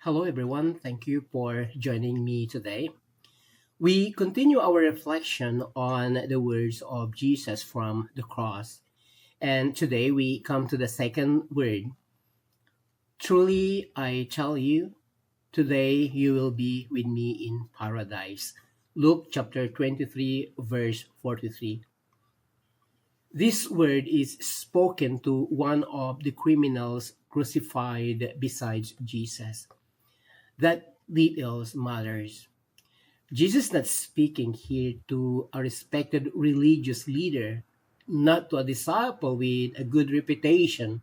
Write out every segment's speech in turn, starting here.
Hello, everyone. Thank you for joining me today. We continue our reflection on the words of Jesus from the cross. And today we come to the second word. Truly, I tell you, today you will be with me in paradise. Luke chapter 23, verse 43. This word is spoken to one of the criminals crucified besides Jesus. That details matters. Jesus not speaking here to a respected religious leader, not to a disciple with a good reputation,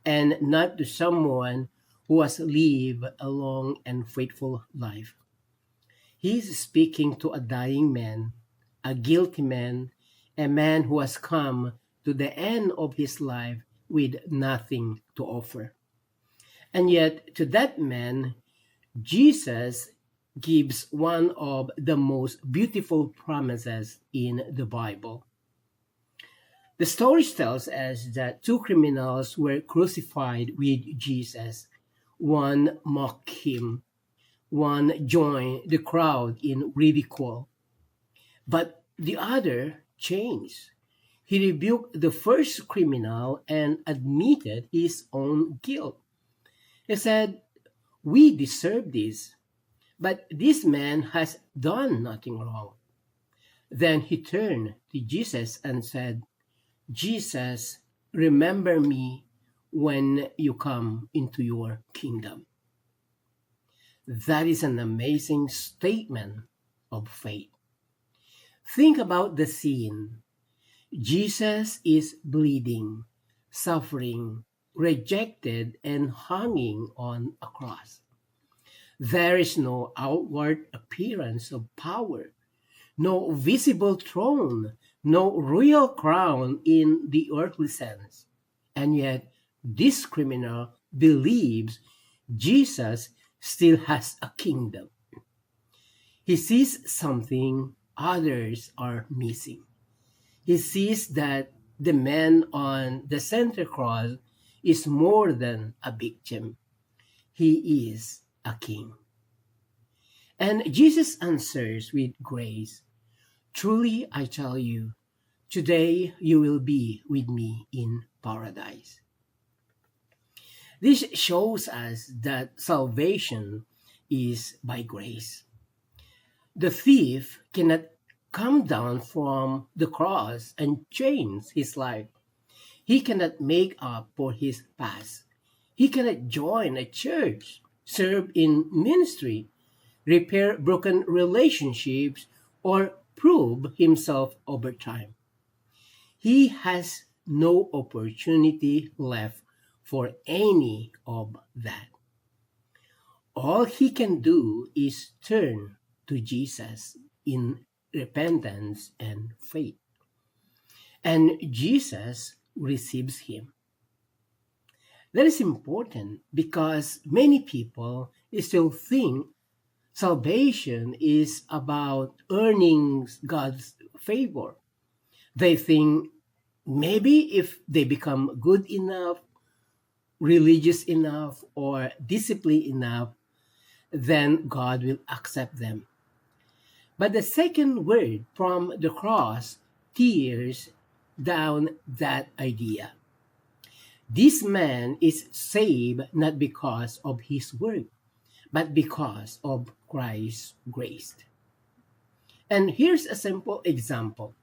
and not to someone who has lived a long and faithful life. He is speaking to a dying man, a guilty man, a man who has come to the end of his life with nothing to offer. And yet, to that man, Jesus gives one of the most beautiful promises in the Bible. The story tells us that two criminals were crucified with Jesus. One mocked him, one joined the crowd in ridicule, but the other changed. He rebuked the first criminal and admitted his own guilt. He said, "We deserve this. But this man has done nothing wrong." Then he turned to Jesus and said, "Jesus, remember me when you come into your kingdom." That is an amazing statement of faith. Think about the scene. Jesus is bleeding, suffering, rejected, and hanging on a cross. There is no outward appearance of power, no visible throne, no royal crown in the earthly sense. And yet, this criminal believes Jesus still has a kingdom. He sees something others are missing. He sees that the man on the center cross is more than a victim. He is a king. And Jesus answers with grace, "Truly I tell you, today you will be with me in paradise." This shows us that salvation is by grace. The thief cannot come down from the cross and change his life. He cannot make up for his past. He cannot join a church, serve in ministry, repair broken relationships, or prove himself over time. He has no opportunity left for any of that. All he can do is turn to Jesus in repentance and faith. And Jesus receives him. That is important because many people still think salvation is about earning God's favor. They think maybe if they become good enough, religious enough, or disciplined enough, then God will accept them. But the second word from the cross tears down that idea. This man is saved not because of his work, but because of Christ's grace. And here's a simple example.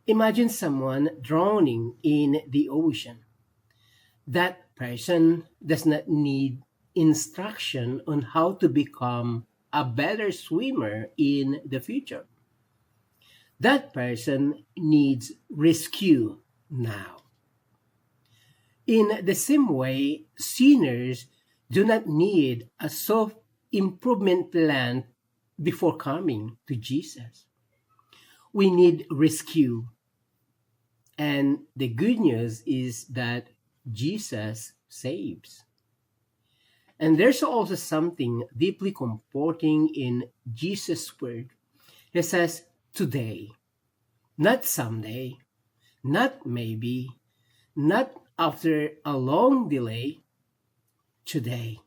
Imagine someone drowning in the ocean. That person does not need instruction on how to become a better swimmer in the future. That person needs rescue now. In the same way, sinners do not need a self improvement plan before coming to Jesus. We need rescue. And the good news is that Jesus saves. And there's also something deeply comforting in Jesus' word. He says, "Today," not someday, not maybe, not after a long delay, today.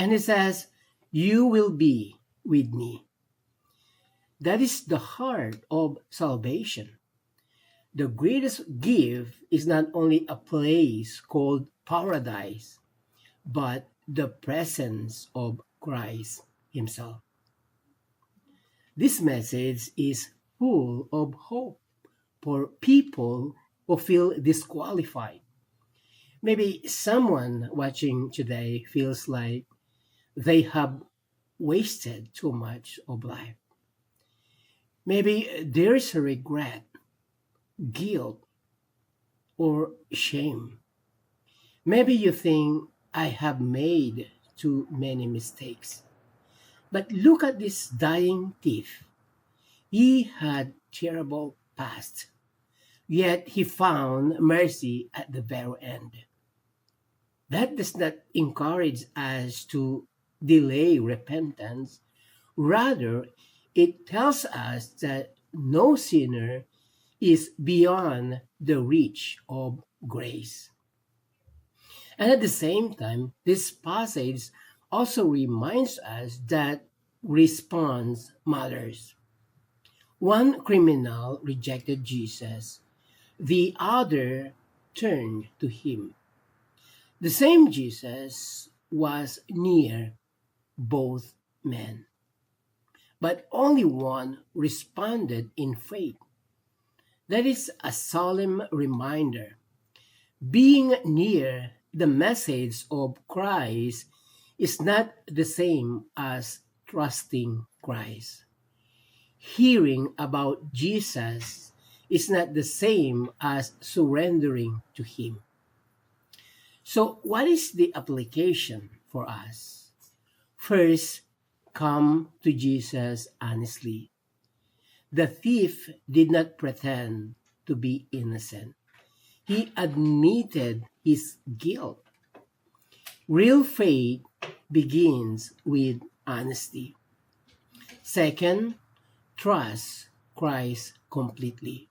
And he says, "You will be with me." That is the heart of salvation. The greatest gift is not only a place called paradise, but the presence of Christ Himself. This message is full of hope for people who feel disqualified. Maybe someone watching today feels like they have wasted too much of life. Maybe there's a regret, guilt, or shame. Maybe you think, "I have made too many mistakes." But look at this dying thief. He had terrible past, yet he found mercy at the very end. That does not encourage us to delay repentance. Rather, it tells us that no sinner is beyond the reach of grace. And at the same time, this passage also reminds us that response matters. One criminal rejected Jesus, the other turned to him. The same Jesus was near both men, but only one responded in faith. That is a solemn reminder. Being near the message of Christ is not the same as trusting Christ. Hearing about Jesus is not the same as surrendering to Him. So, what is the application for us? First, come to Jesus honestly. The thief did not pretend to be innocent. He admitted his guilt. Real faith begins with honesty. Second, trust Christ completely.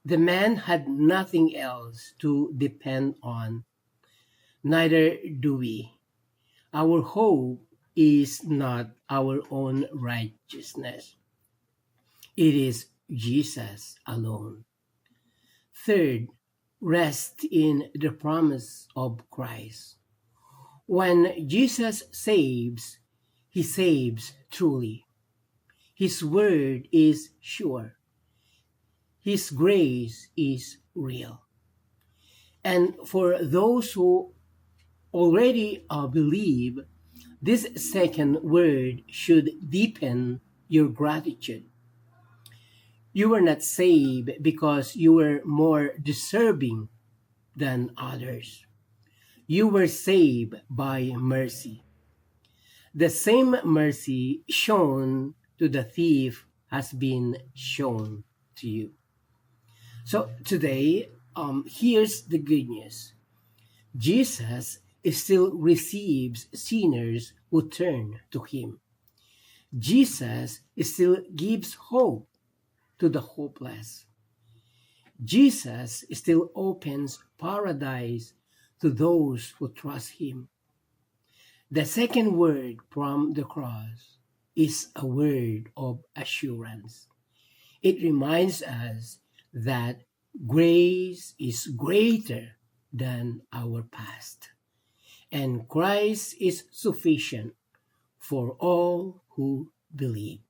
The man had nothing else to depend on, neither do we. Our hope is not our own righteousness, it is Jesus alone. Third, rest in the promise of Christ. When Jesus saves, He saves truly. His word is sure. His grace is real. And for those who already believe, this second word should deepen your gratitude. You were not saved because you were more deserving than others. You were saved by mercy. The same mercy shown to the thief has been shown to you. So today, here's the good news. Jesus still receives sinners who turn to Him. Jesus still gives hope to the hopeless. Jesus still opens paradise to those who trust Him. The second word from the cross is a word of assurance. It reminds us that grace is greater than our past, and Christ is sufficient for all who believe.